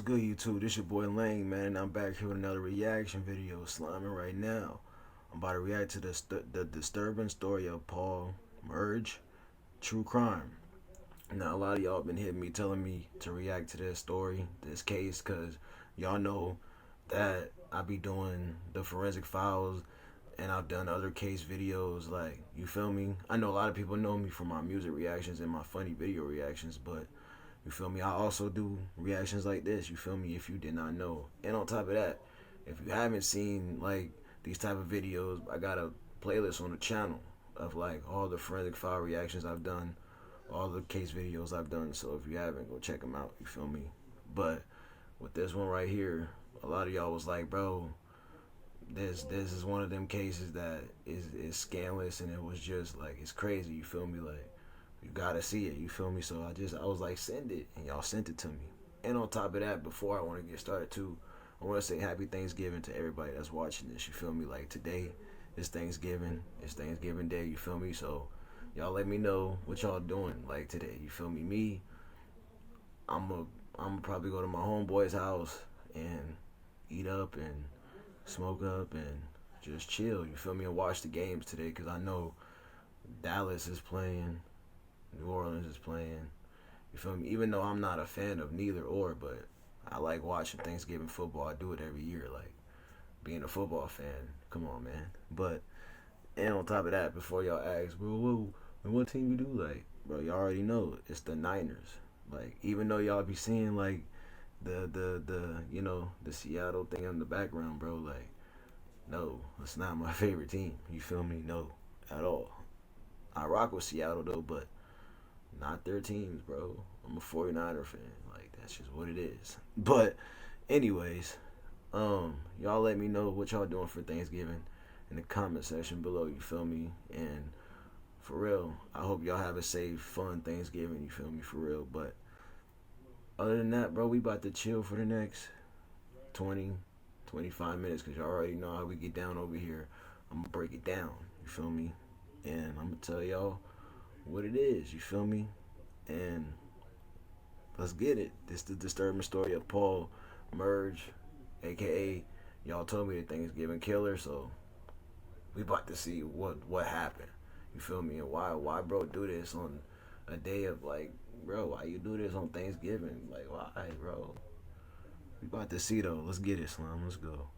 good, YouTube? This your boy Lane, man, and I'm back here with another reaction video, sliming right now. I'm about to react to the disturbing story of Paul Merge, true crime. Now, a lot of y'all been hitting me, telling me to react to this story, this case, because y'all know that I be doing the forensic files, and I've done other case videos, like, you feel me? I know a lot of people know me for my music reactions and my funny video reactions, but you feel me? I also do reactions like this, you feel me, if you did not know. And on top of that, if you haven't seen like these type of videos, I got a playlist on the channel of like all the forensic file reactions I've done, all the case videos I've done. So if you haven't, go check them out, you feel me? But with this one right here, a lot of y'all was like, bro, this is one of them cases that is scandalous, and it was just like, it's crazy, you feel me? Like, you gotta see it, you feel me? So I was like, send it, and y'all sent it to me. And on top of that, before I want to get started too, I want to say happy Thanksgiving to everybody that's watching this, you feel me? Like, today is Thanksgiving, it's Thanksgiving Day, you feel me? So y'all let me know what y'all doing like today, you feel me? I'm probably go to my homeboy's house and eat up and smoke up and just chill, you feel me? And watch the games today, because I know Dallas is playing, New Orleans is playing, you feel me? Even though I'm not a fan of neither or, but I like watching Thanksgiving football. I do it every year, like being a football fan. Come on, man. But, and on top of that, before y'all ask, bro, what team you do? Like, bro, y'all already know it's the Niners. Like, even though y'all be seeing like the you know, the Seattle thing in the background, bro, like, no, it's not my favorite team. You feel me? No, at all. I rock with Seattle though, but not their teams, bro. I'm a 49er fan. Like, that's just what it is. But anyways, y'all let me know what y'all doing for Thanksgiving in the comment section below, you feel me? And for real, I hope y'all have a safe, fun Thanksgiving, you feel me, for real. But other than that, bro, we about to chill for the next 20-25 minutes, because y'all already know how we get down over here. I'm gonna break it down, you feel me? And I'm gonna tell y'all what it is, you feel me? And let's get it. This is the disturbing story of Paul Merge, aka y'all told me the Thanksgiving killer. So we about to see what happened, you feel me? And why bro do this on a day of, like, bro, why you do this on Thanksgiving? Like, why, bro? We about to see though. Let's get it, Slime. Let's go.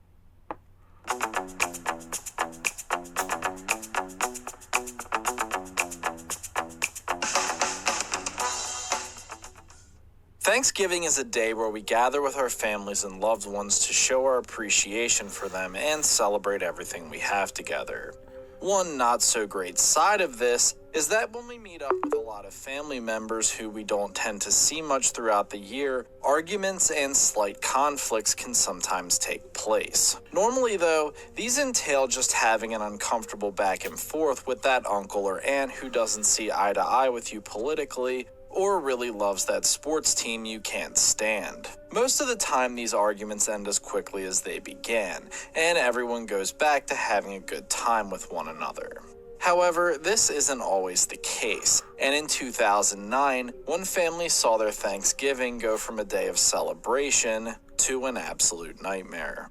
Thanksgiving is a day where we gather with our families and loved ones to show our appreciation for them and celebrate everything we have together. One not so great side of this is that when we meet up with a lot of family members who we don't tend to see much throughout the year, arguments and slight conflicts can sometimes take place. Normally though, these entail just having an uncomfortable back and forth with that uncle or aunt who doesn't see eye to eye with you politically, or really loves that sports team you can't stand. Most of the time, these arguments end as quickly as they began, and everyone goes back to having a good time with one another. However, this isn't always the case, and in 2009, one family saw their Thanksgiving go from a day of celebration to an absolute nightmare.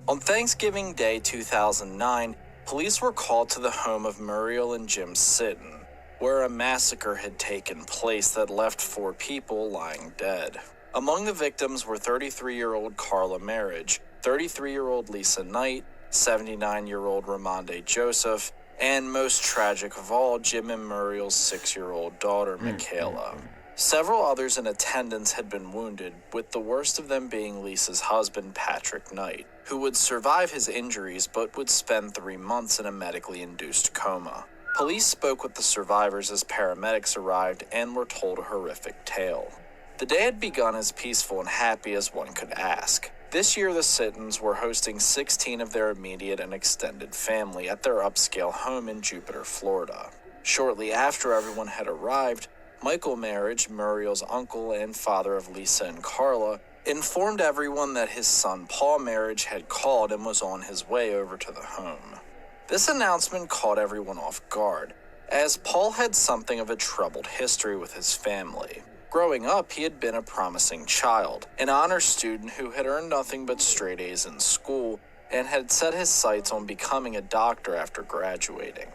On Thanksgiving Day 2009, police were called to the home of Muriel and Jim Sitton, where a massacre had taken place that left 4 people lying dead. Among the victims were 33-year-old Carla Marriage, 33-year-old Lisa Knight, 79-year-old Ramonde Joseph, and most tragic of all, Jim and Muriel's 6-year-old daughter, Michaela. Several others in attendance had been wounded, with the worst of them being Lisa's husband, Patrick Knight, who would survive his injuries but would spend 3 months in a medically induced coma. Police spoke with the survivors as paramedics arrived and were told a horrific tale. The day had begun as peaceful and happy as one could ask. This year, the Sittons were hosting 16 of their immediate and extended family at their upscale home in Jupiter, Florida. Shortly after everyone had arrived, Michael Marriage, Muriel's uncle and father of Lisa and Carla, informed everyone that his son Paul Merhige had called and was on his way over to the home. This announcement caught everyone off guard, as Paul had something of a troubled history with his family. Growing up, he had been a promising child, an honor student who had earned nothing but straight A's in school and had set his sights on becoming a doctor after graduating.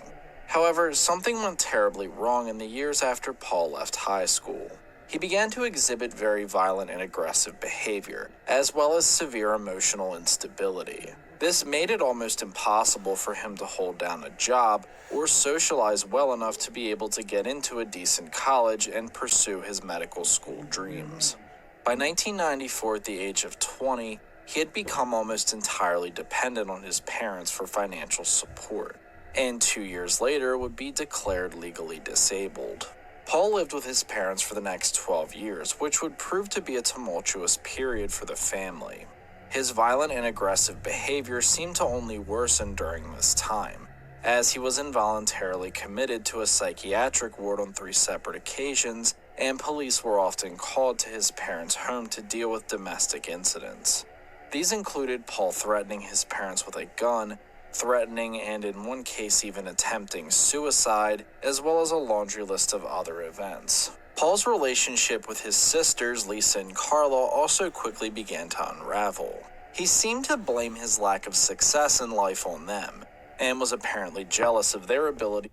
However, something went terribly wrong in the years after Paul left high school. He began to exhibit very violent and aggressive behavior, as well as severe emotional instability. This made it almost impossible for him to hold down a job or socialize well enough to be able to get into a decent college and pursue his medical school dreams. By 1994, at the age of 20, he had become almost entirely dependent on his parents for financial support, and 2 years later would be declared legally disabled. Paul lived with his parents for the next 12 years, which would prove to be a tumultuous period for the family. His violent and aggressive behavior seemed to only worsen during this time, as he was involuntarily committed to a psychiatric ward on 3 separate occasions, and police were often called to his parents' home to deal with domestic incidents. These included Paul threatening his parents with a gun, threatening and in one case even attempting suicide, as well as a laundry list of other events. Paul's relationship with his sisters, Lisa and Carla, also quickly began to unravel. He seemed to blame his lack of success in life on them, and was apparently jealous of their ability.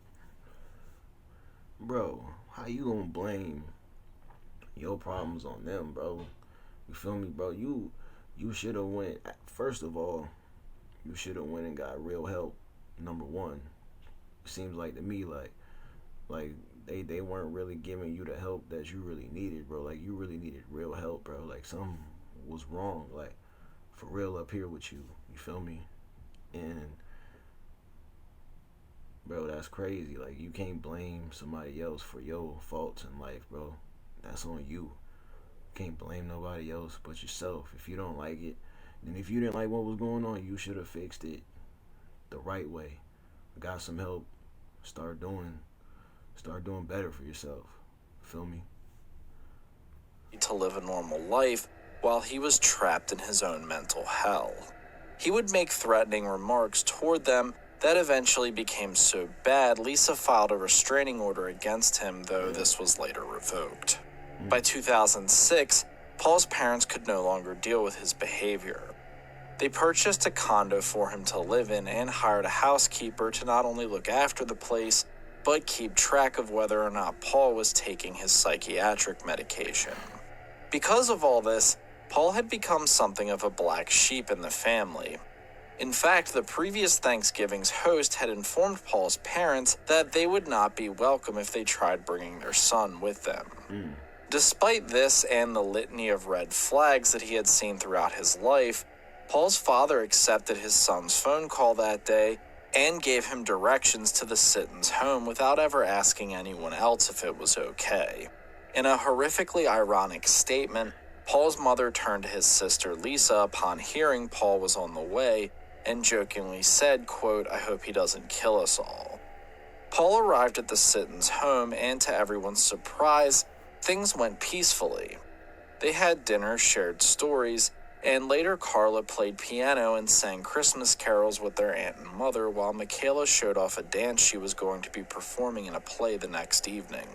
Bro, how you gonna blame your problems on them, bro? You feel me, bro? You should have went. First of all, you should have went and got real help. Number one, seems like to me like they weren't really giving you the help that you really needed, bro. Like you really needed real help, bro. Like something was wrong, like for real up here with you. You feel me? And bro, that's crazy. Like you can't blame somebody else for your faults in life, bro. That's on you. You can't blame nobody else but yourself. If you don't like it, then if you didn't like what was going on, you should have fixed it the right way. Got some help. Start doing better for yourself. Feel me? To live a normal life while he was trapped in his own mental hell. He would make threatening remarks toward them that eventually became so bad, Lisa filed a restraining order against him, though this was later revoked. By 2006, Paul's parents could no longer deal with his behavior. They purchased a condo for him to live in and hired a housekeeper to not only look after the place, but keep track of whether or not Paul was taking his psychiatric medication. Because of all this, Paul had become something of a black sheep in the family. In fact, the previous Thanksgiving's host had informed Paul's parents that they would not be welcome if they tried bringing their son with them. Despite this and the litany of red flags that he had seen throughout his life, Paul's father accepted his son's phone call that day and gave him directions to the Sittons' home without ever asking anyone else if it was okay. In a horrifically ironic statement, Paul's mother turned to his sister Lisa upon hearing Paul was on the way and jokingly said, quote, "I hope he doesn't kill us all." Paul arrived at the Sittons' home, and to everyone's surprise, things went peacefully. They had dinner, shared stories, and later Carla played piano and sang Christmas carols with their aunt and mother, while Michaela showed off a dance she was going to be performing in a play the next evening.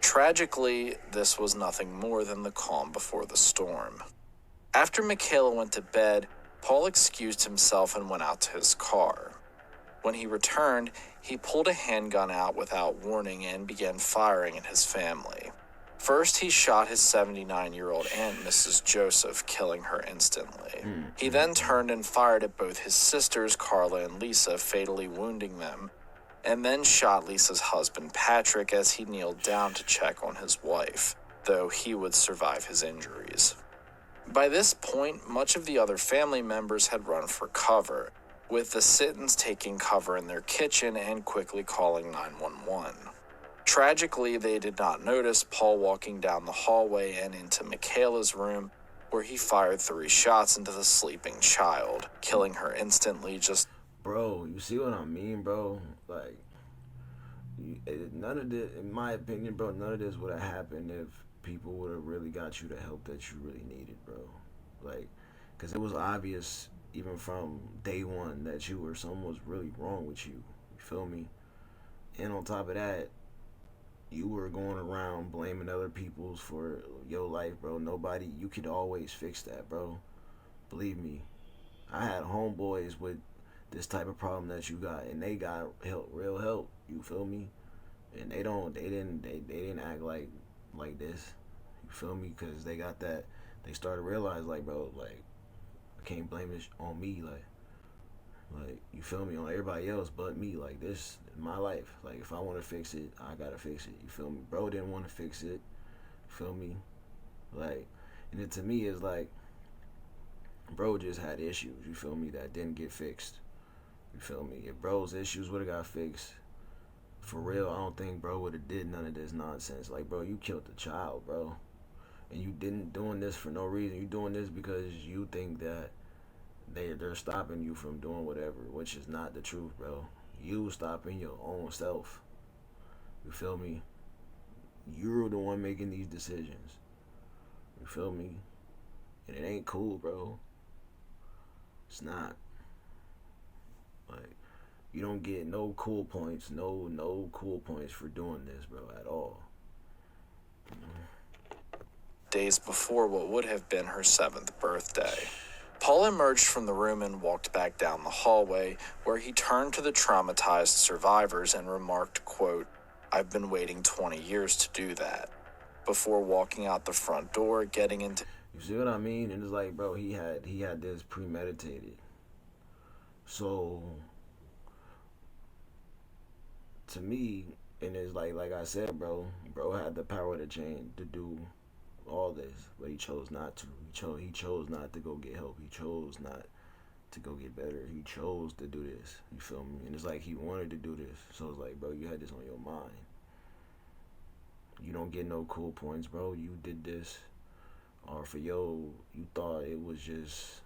Tragically, this was nothing more than the calm before the storm. After Michaela went to bed, Paul excused himself and went out to his car. When he returned, he pulled a handgun out without warning and began firing at his family. First, he shot his 79-year-old aunt, Mrs. Joseph, killing her instantly. He then turned and fired at both his sisters, Carla and Lisa, fatally wounding them, and then shot Lisa's husband, Patrick, as he kneeled down to check on his wife, though he would survive his injuries. By this point, much of the other family members had run for cover, with the Sittons taking cover in their kitchen and quickly calling 911. Tragically, they did not notice Paul walking down the hallway and into Michaela's room, where he fired 3 shots into the sleeping child, killing her instantly. Bro, you see what I mean, bro? Like, none of this, in my opinion, bro, none of this would have happened if people would have really got you the help that you really needed, bro. like, because it was obvious even from day one that something was really wrong with you. You feel me? And on top of that, you were going around blaming other people's for your life, bro. Nobody, you could always fix that, bro. Believe me. I had homeboys with this type of problem that you got, and they got help, real help. You feel me? And they didn't act like this. You feel me? Because they got that. They started to realize, like, bro, like, I can't blame this on me, like, you feel me, on everybody else but me. Like, this is my life. Like, if I want to fix it, I gotta fix it. You feel me? Bro didn't want to fix it. You feel me? Like, and it to me is like, bro just had issues. You feel me? That didn't get fixed. You feel me? If bro's issues would have got fixed, for real, I don't think bro would have did none of this nonsense. Like, bro, you killed the child, bro, and you didn't doing this for no reason. You doing this because you think that they're stopping you from doing whatever, which is not the truth, bro. You stopping your own self. You feel me? You're the one making these decisions. You feel me? And it ain't cool, bro. It's not. Like, you don't get no cool points, no cool points for doing this, bro, at all. Days before what would have been her 7th birthday. Paul emerged from the room and walked back down the hallway, where he turned to the traumatized survivors and remarked, quote, "I've been waiting 20 years to do that," before walking out the front door, getting into... You see what I mean? And it's like, bro, he had this premeditated. So, to me, and it's like I said, bro had the power to change, to do all this, but he chose not to. He chose not to go get help. He chose not to go get better. He chose to do this. You feel me? And it's like he wanted to do this. So it's like, bro, you had this on your mind. You don't get no cool points, bro. You did this, or for you thought it was just,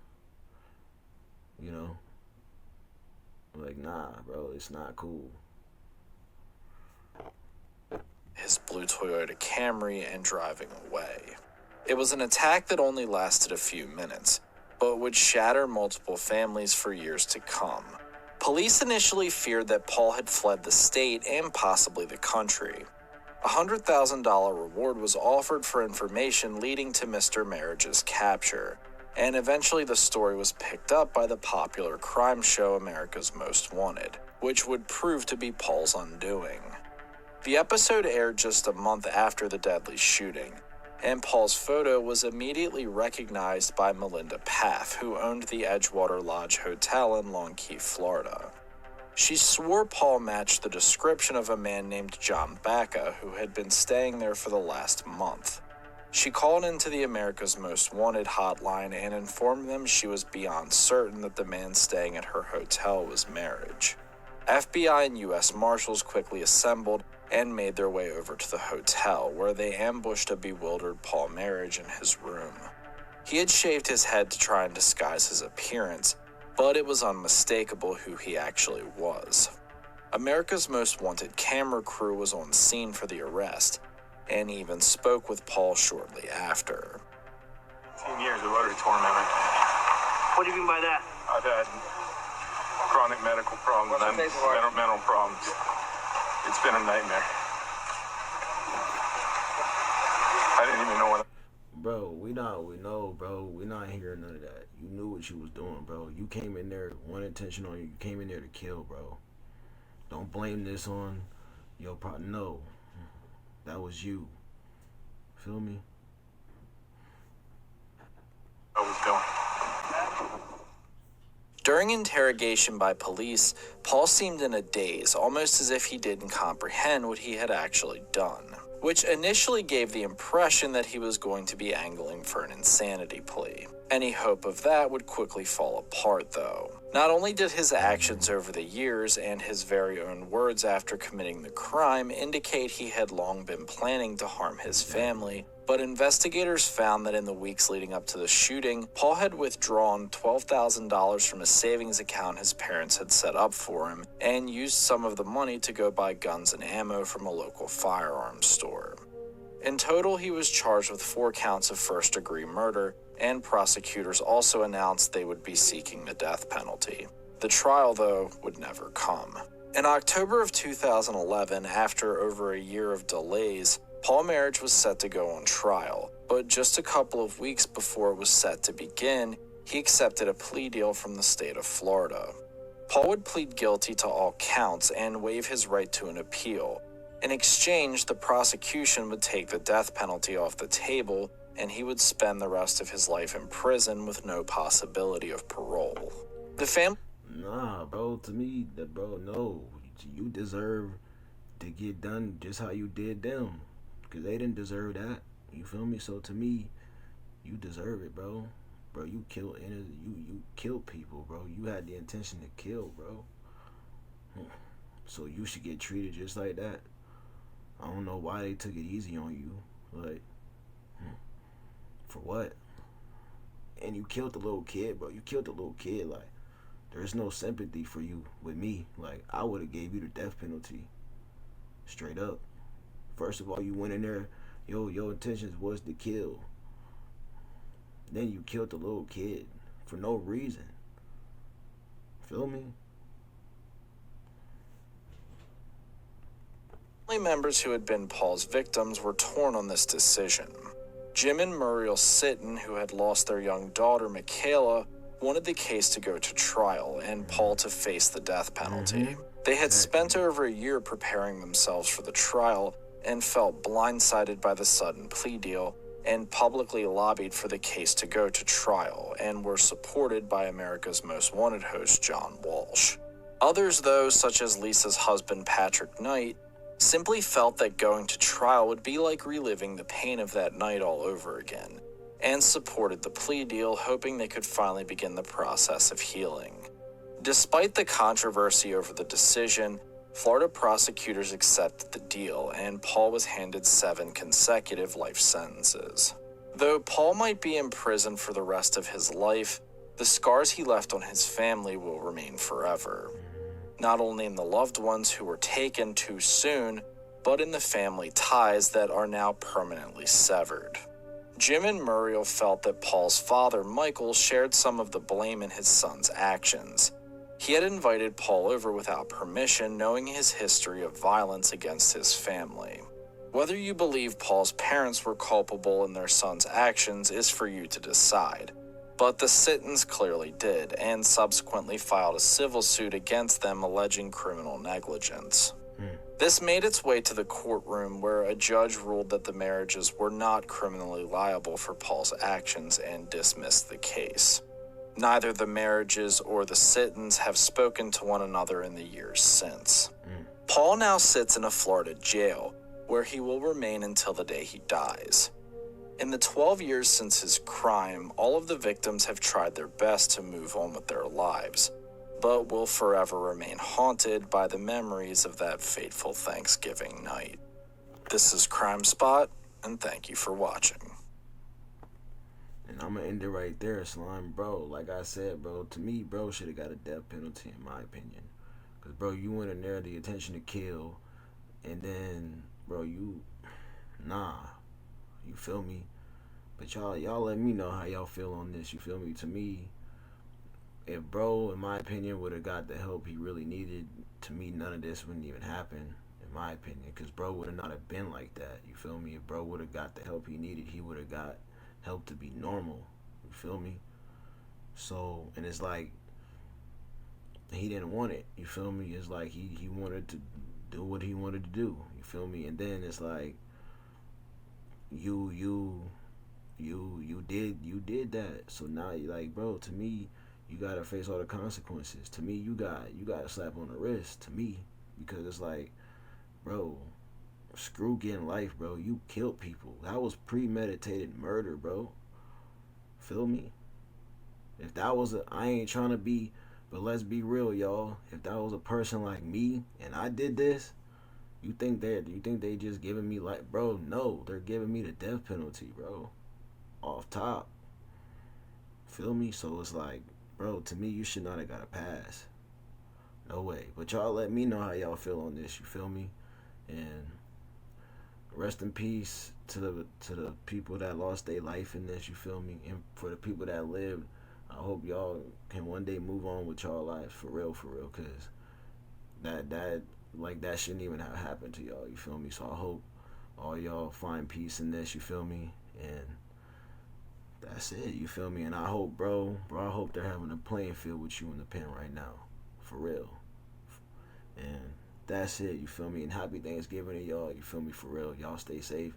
you know, like, nah, bro, it's not cool. His blue Toyota Camry and driving away. It was an attack that only lasted a few minutes, but would shatter multiple families for years to come. Police initially feared that Paul had fled the state and possibly the country. A $100,000 reward was offered for information leading to Mr. Merhige's capture, and eventually the story was picked up by the popular crime show America's Most Wanted, which would prove to be Paul's undoing. The episode aired just a month after the deadly shooting, and Paul's photo was immediately recognized by Melinda Paff, who owned the Edgewater Lodge Hotel in Long Key, Florida. She swore Paul matched the description of a man named John Baca, who had been staying there for the last month. She called into the America's Most Wanted hotline and informed them she was beyond certain that the man staying at her hotel was Merhige. FBI and U.S. Marshals quickly assembled and made their way over to the hotel, where they ambushed a bewildered Paul Merhige in his room. He had shaved his head to try and disguise his appearance, but it was unmistakable who he actually was. America's Most Wanted camera crew was on scene for the arrest, and even spoke with Paul shortly after. 10 years of utter torment. What do you mean by that? I've had chronic medical problems and mental problems. It's been a nightmare. I didn't even know what... Bro, we not hearing none of that. You knew what you was doing, bro. You came in there, one intention on you. You came in there to kill, bro. Don't blame this on your partner. No, that was you. Feel me? I was doing. During interrogation by police, Paul seemed in a daze, almost as if he didn't comprehend what he had actually done, which initially gave the impression that he was going to be angling for an insanity plea. Any hope of that would quickly fall apart, though. Not only did his actions over the years and his very own words after committing the crime indicate he had long been planning to harm his family, but investigators found that in the weeks leading up to the shooting, Paul had withdrawn $12,000 from a savings account his parents had set up for him and used some of the money to go buy guns and ammo from a local firearms store. In total, he was charged with 4 counts of first-degree murder and prosecutors also announced they would be seeking the death penalty. The trial, though, would never come. In October of 2011, after over a year of delays, Paul Merhige was set to go on trial, but just a couple of weeks before it was set to begin, he accepted a plea deal from the state of Florida. Paul would plead guilty to all counts and waive his right to an appeal. In exchange, the prosecution would take the death penalty off the table, and he would spend the rest of his life in prison with no possibility of parole. The family... Nah, bro, to me, no. You deserve to get done just how you did them. Because they didn't deserve that. You feel me? So to me, you deserve it, bro. Bro, you killed people, bro. You had the intention to kill, bro. So you should get treated just like that. I don't know why they took it easy on you. Like, for what? And you killed the little kid, bro. You killed the little kid. Like, there's no sympathy for you with me. Like, I would have gave you the death penalty. Straight up. First of all, you went in there, your intentions was to kill. Then you killed the little kid for no reason. Feel me? Family members who had been Paul's victims were torn on this decision. Jim and Muriel Sitton, who had lost their young daughter, Michaela, wanted the case to go to trial and Paul to face the death penalty. They had spent over a year preparing themselves for the trial and felt blindsided by the sudden plea deal and publicly lobbied for the case to go to trial and were supported by America's Most Wanted host John Walsh. Others, though, such as Lisa's husband Patrick Knight, simply felt that going to trial would be like reliving the pain of that night all over again, and supported the plea deal, hoping they could finally begin the process of healing. Despite the controversy over the decision, Florida prosecutors accepted the deal, and Paul was handed 7 consecutive life sentences. Though Paul might be in prison for the rest of his life, the scars he left on his family will remain forever. Not only in the loved ones who were taken too soon, but in the family ties that are now permanently severed. Jim and Muriel felt that Paul's father, Michael, shared some of the blame in his son's actions. He had invited Paul over without permission, knowing his history of violence against his family. Whether you believe Paul's parents were culpable in their son's actions is for you to decide. But the Sittons clearly did, and subsequently filed a civil suit against them alleging criminal negligence. This made its way to the courtroom, where a judge ruled that the Merhiges were not criminally liable for Paul's actions and dismissed the case. Neither the Merhiges or the Sittons have spoken to one another in the years since. Paul now sits in a Florida jail, where he will remain until the day he dies. In the 12 years since his crime, all of the victims have tried their best to move on with their lives, but will forever remain haunted by the memories of that fateful Thanksgiving night. This is Crime Spot, and thank you for watching. And I'm gonna end it right there, Slime. Bro, like I said, bro, to me, bro, should have got a death penalty, in my opinion. Because, bro, you went in there, the intention to kill, and then, bro, you feel me? But y'all let me know how y'all feel on this, you feel me? To me, if bro, in my opinion, would have got the help he really needed, to me, none of this wouldn't even happen, in my opinion. Because bro would have not have been like that, you feel me? If bro would have got the help he needed, he would have got help to be normal, you feel me? So, and it's like, he didn't want it, you feel me? It's like he wanted to do what he wanted to do, you feel me? And then it's like, you did that. So now you like, bro, to me, you gotta face all the consequences. To me, you got a slap on the wrist, to me. Because it's like, bro, screw getting life, bro. You killed people. That was premeditated murder, bro. Feel me? If that was I ain't trying to be, but let's be real, y'all. If that was a person like me and I did this, you think they just giving me life, bro? No, they're giving me the death penalty, bro. Off top. Feel me? So it's like, bro, to me, you should not have got a pass. No way. But y'all let me know how y'all feel on this, you feel me? And rest in peace to the people that lost their life in this. You feel me? And for the people that lived, I hope y'all can one day move on with y'all lives for real, cause that shouldn't even have happened to y'all. You feel me? So I hope all y'all find peace in this. You feel me? And that's it. You feel me? And I hope, I hope they're having a playing field with you in the pen right now, for real. And that's it. You feel me? And happy Thanksgiving to y'all. You feel me? For real. Y'all stay safe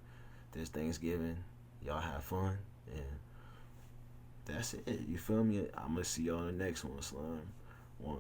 this Thanksgiving. Y'all have fun. And that's it. You feel me? I'm gonna see y'all in the next one, Slime. One.